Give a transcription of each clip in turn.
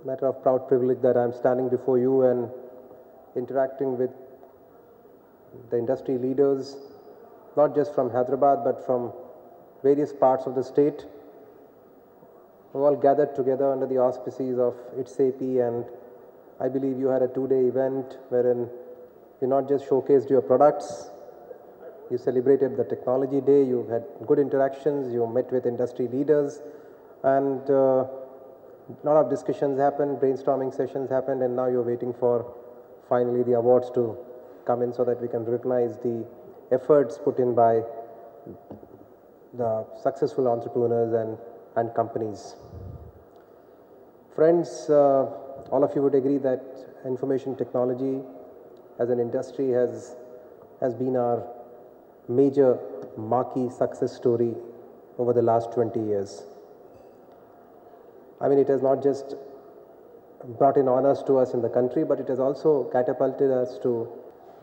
matter of proud privilege that I'm standing before you and interacting with the industry leaders, not just from Hyderabad but from various parts of the state, who all gathered together under the auspices of ITSAPI, and I believe you had a two-day event wherein you not just showcased your products, you celebrated the Technology Day, you had good interactions, you met with industry leaders, and a lot of discussions happened, brainstorming sessions happened, and now you're waiting for finally the awards to come in so that we can recognize the efforts put in by the successful entrepreneurs and companies. Friends, all of you would agree that information technology as an industry has been our major marquee success story over the last 20 years. I mean, it has not just brought in honors to us in the country, but it has also catapulted us to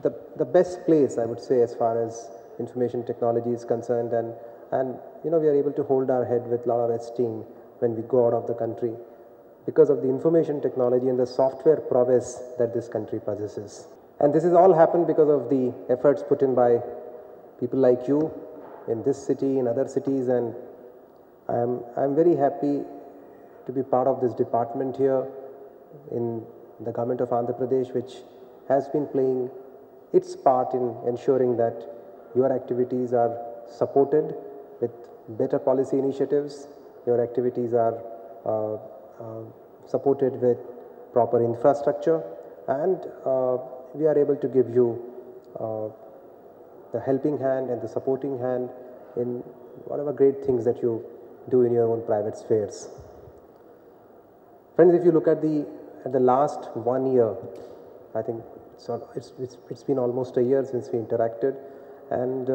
the best place, I would say, as far as information technology is concerned, and you know, we are able to hold our head with a lot of esteem when we go out of the country because of the information technology and the software prowess that this country possesses. And this has all happened because of the efforts put in by people like you in this city, in other cities, and I'm very happy to be part of this department here in the government of Andhra Pradesh, which has been playing its part in ensuring that your activities are supported with better policy initiatives, your activities are supported with proper infrastructure, and we are able to give you the helping hand and the supporting hand in whatever great things that you do in your own private spheres. Friends, if you look at the last 1 year, I think it's been almost a year since we interacted, and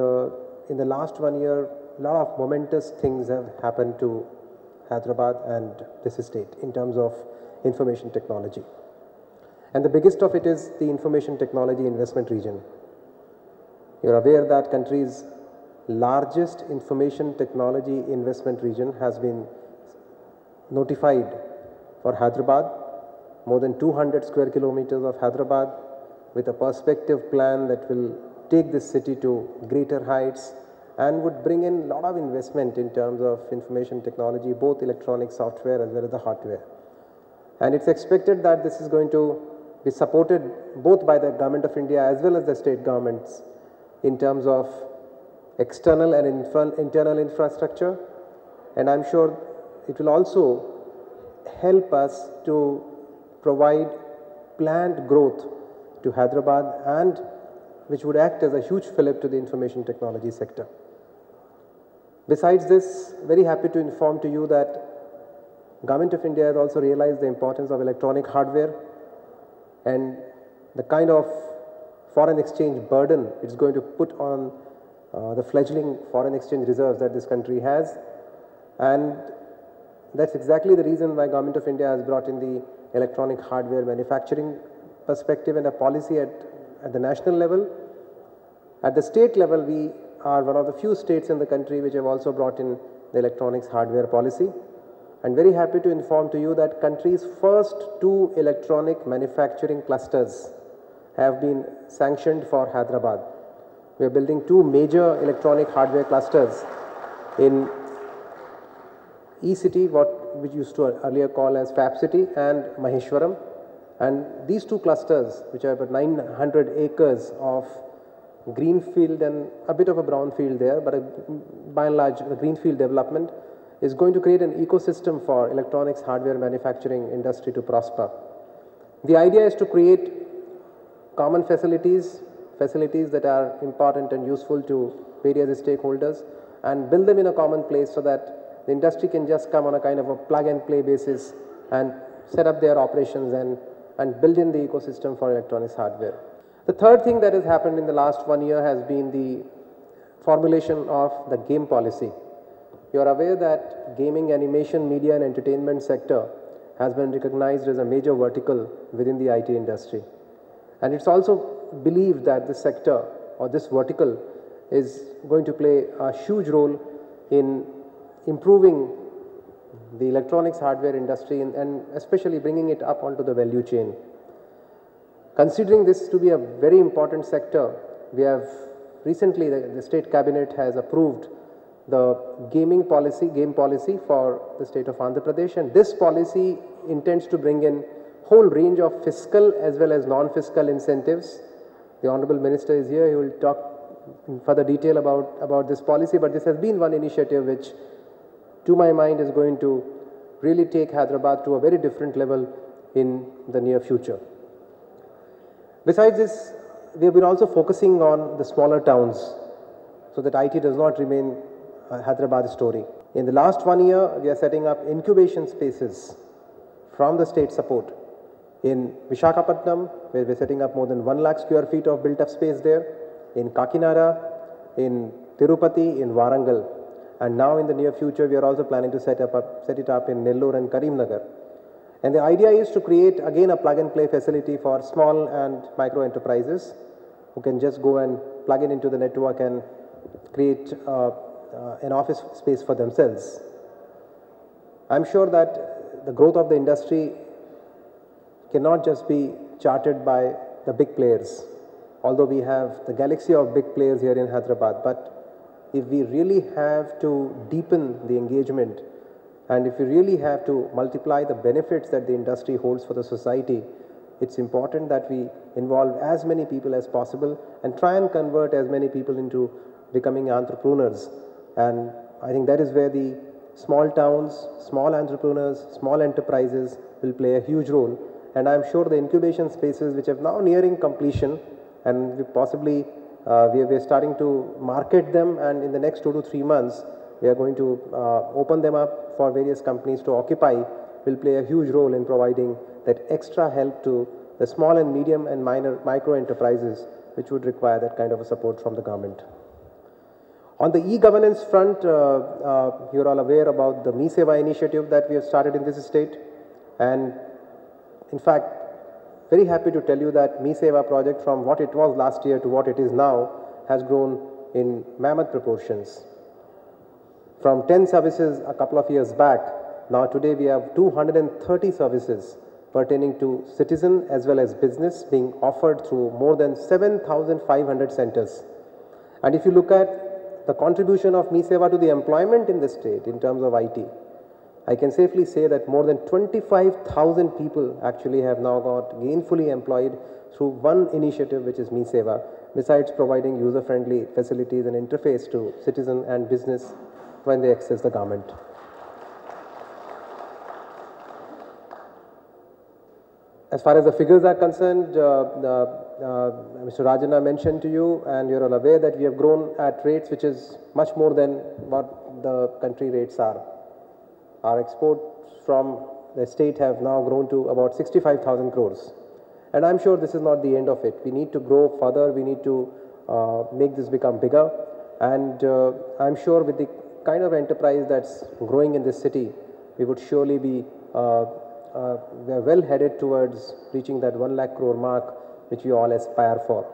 in the last 1 year, a lot of momentous things have happened to Hyderabad and this state in terms of information technology. And the biggest of it is the information technology investment region. You're aware that country's largest information technology investment region has been notified for Hyderabad, more than 200 square kilometers of Hyderabad, with a perspective plan that will take this city to greater heights and would bring in a lot of investment in terms of information technology, both electronic software as well as the hardware. And it's expected that this is going to be supported both by the Government of India as well as the state governments in terms of external and internal infrastructure, and I'm sure it will also help us to provide planned growth to Hyderabad, and which would act as a huge fillip to the information technology sector. Besides this, very happy to inform to you that Government of India has also realized the importance of electronic hardware and the kind of foreign exchange burden it's going to put on the fledgling foreign exchange reserves that this country has, and that's exactly the reason why Government of India has brought in the electronic hardware manufacturing perspective and a policy at the national level. At the state level, we are one of the few states in the country which have also brought in the electronics hardware policy. And very happy to inform to you that country's first 2 electronic manufacturing clusters have been sanctioned for Hyderabad. We are building 2 major electronic hardware clusters in E-City, what we used to earlier call as Fab City, and Maheshwaram. And these 2 clusters, which are about 900 acres of greenfield and a bit of a brownfield there, but by and large, the greenfield development is going to create an ecosystem for electronics hardware manufacturing industry to prosper. The idea is to create common facilities that are important and useful to various stakeholders, and build them in a common place so that the industry can just come on a kind of a plug and play basis and set up their operations and build in the ecosystem for electronics hardware. The third thing that has happened in the last 1 year has been the formulation of the game policy. You are aware that gaming, animation, media and entertainment sector has been recognized as a major vertical within the IT industry. And it's also believed that this sector or this vertical is going to play a huge role in improving the electronics hardware industry and especially bringing it up onto the value chain. Considering this to be a very important sector, we have recently, the state cabinet has approved the game policy for the state of Andhra Pradesh, and this policy intends to bring in whole range of fiscal as well as non-fiscal incentives. The Honorable Minister is here, he will talk in further detail about this policy, but this has been one initiative which, to my mind, is going to really take Hyderabad to a very different level in the near future. Besides this, we have been also focusing on the smaller towns so that IT does not remain a Hyderabad story. In the last 1 year, we are setting up incubation spaces from the state support. In Visakhapatnam, where we are setting up more than 1 lakh square feet of built up space there. In Kakinada, in Tirupati, in Warangal. And now in the near future, we are also planning to set it up in Nellore and Karimnagar. And the idea is to create again a plug and play facility for small and micro enterprises who can just go and plug in into the network and create an office space for themselves. I'm sure that the growth of the industry cannot just be charted by the big players, although we have the galaxy of big players here in Hyderabad. But if we really have to deepen the engagement and if we really have to multiply the benefits that the industry holds for the society, it's important that we involve as many people as possible and try and convert as many people into becoming entrepreneurs. And I think that is where the small towns, small entrepreneurs, small enterprises will play a huge role. And I'm sure the incubation spaces which are now nearing completion, and we possibly we're starting to market them, and in the next 2 to 3 months we are going to open them up for various companies to occupy, will play a huge role in providing that extra help to the small and medium and micro enterprises which would require that kind of a support from the government. On the e-governance front, you're all aware about the MeSeva initiative that we have started in this state, and in fact, very happy to tell you that MeSeva project, from what it was last year to what it is now, has grown in mammoth proportions. From 10 services a couple of years back, now today we have 230 services pertaining to citizen as well as business being offered through more than 7,500 centers. And if you look at the contribution of MeSeva to the employment in the state in terms of IT, I can safely say that more than 25,000 people actually have now got gainfully employed through one initiative, which is MeSeva, besides providing user-friendly facilities and interface to citizen and business when they access the government. As far as the figures are concerned, Mr. Rajana mentioned to you, and you're all aware that we have grown at rates which is much more than what the country rates are. Our exports from the state have now grown to about 65,000 crores. And I'm sure this is not the end of it. We need to grow further. We need to make this become bigger. And I'm sure with the kind of enterprise that's growing in this city, we would surely be we are well headed towards reaching that 1 lakh crore mark, which we all aspire for.